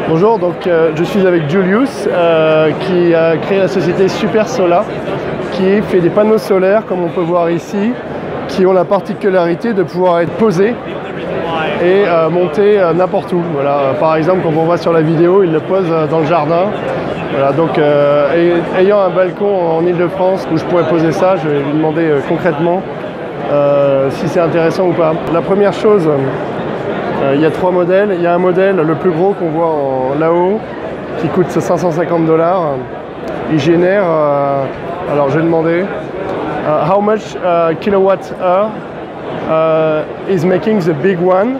Bonjour, donc je suis avec Julius qui a créé la société Super Solar qui fait des panneaux solaires comme on peut voir ici qui ont la particularité de pouvoir être posés et monter n'importe où. Voilà. Par exemple, comme on voit sur la vidéo, il le pose dans le jardin. Voilà, donc ayant un balcon en Ile-de-France où je pourrais poser ça, je vais lui demander concrètement si c'est intéressant ou pas. La première chose, il y a 3 modèles. Il y a un modèle, le plus gros qu'on voit là-haut, qui coûte 550 $. Il génère, alors je vais demander, how much kilowatt hour is making the big one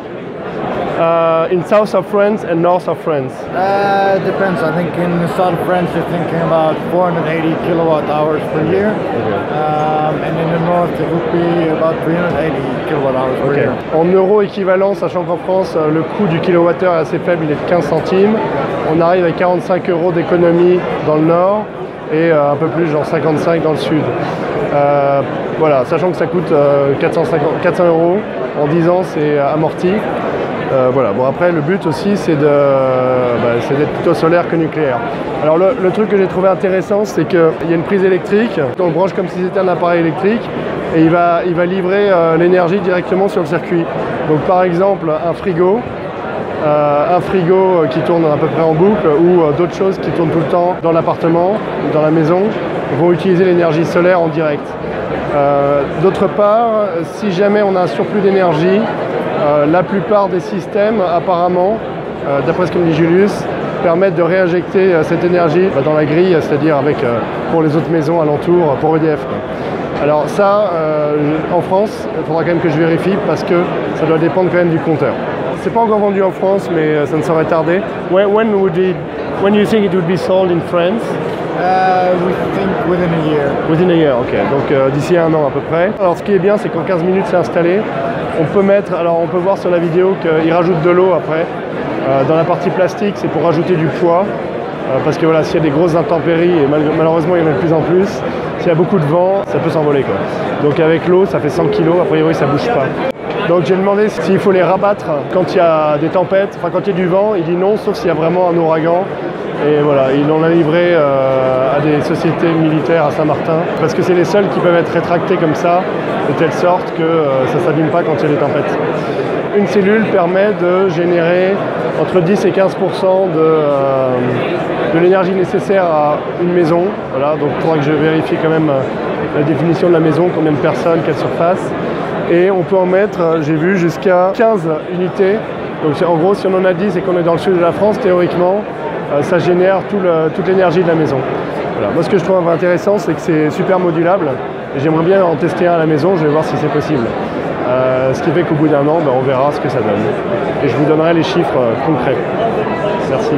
in south of France and north of France? It depends. I think in the south of France you're thinking about 480 kilowatt hours per year. And in the north it would be about 380 kilowatt hours per year. En euros équivalent, sachant qu'en France le coût du kilowattheure est assez faible, il est de 15 centimes. On arrive à 45 € d'économie dans le nord et un peu plus, genre 55 dans le sud. Voilà, sachant que ça coûte 400 € en 10 ans, c'est amorti. Voilà. Bon, après le but aussi c'est d'être plutôt solaire que nucléaire. Alors le truc que j'ai trouvé intéressant, c'est qu'il y a une prise électrique, on branche comme si c'était un appareil électrique et il va livrer l'énergie directement sur le circuit. Donc par exemple un frigo qui tourne à peu près en boucle ou d'autres choses qui tournent tout le temps dans l'appartement ou dans la maison vont utiliser l'énergie solaire en direct. D'autre part, si jamais on a un surplus d'énergie, la plupart des systèmes, apparemment, d'après ce que me dit Julius, permettent de réinjecter cette énergie dans la grille, c'est-à-dire pour les autres maisons alentours, pour EDF. Alors ça, en France, il faudra quand même que je vérifie parce que ça doit dépendre quand même du compteur. C'est pas encore vendu en France, mais ça ne saurait tarder. When you think it would be sold in France? We think within a year. Within a year, ok. Donc d'ici 1 an à peu près. Alors ce qui est bien, c'est qu'en 15 minutes c'est installé. On peut voir sur la vidéo qu'il rajoute de l'eau après. Dans la partie plastique, c'est pour rajouter du poids. Parce que voilà, s'il y a des grosses intempéries, et malheureusement il y en a de plus en plus, s'il y a beaucoup de vent, ça peut s'envoler quoi. Donc avec l'eau, ça fait 100 kg, a priori ça bouge pas. Donc j'ai demandé s'il faut les rabattre quand il y a des tempêtes, enfin quand il y a du vent, il dit non, sauf s'il y a vraiment un ouragan. Et voilà, ils l'ont livré à des sociétés militaires à Saint-Martin, parce que c'est les seuls qui peuvent être rétractés comme ça, de telle sorte que ça ne s'abîme pas quand il y a des tempêtes. Une cellule permet de générer entre 10 et 15% de l'énergie nécessaire à une maison. Voilà, donc il faudra que je vérifie quand même la définition de la maison, combien de personnes, quelle surface. Et on peut en mettre, j'ai vu, jusqu'à 15 unités. Donc en gros, si on en a 10 et qu'on est dans le sud de la France, théoriquement, ça génère toute l'énergie de la maison. Voilà. Moi, ce que je trouve intéressant, c'est que c'est super modulable. Et j'aimerais bien en tester un à la maison, je vais voir si c'est possible. Ce qui fait qu'au bout d'1 an, on verra ce que ça donne. Et je vous donnerai les chiffres concrets. Merci.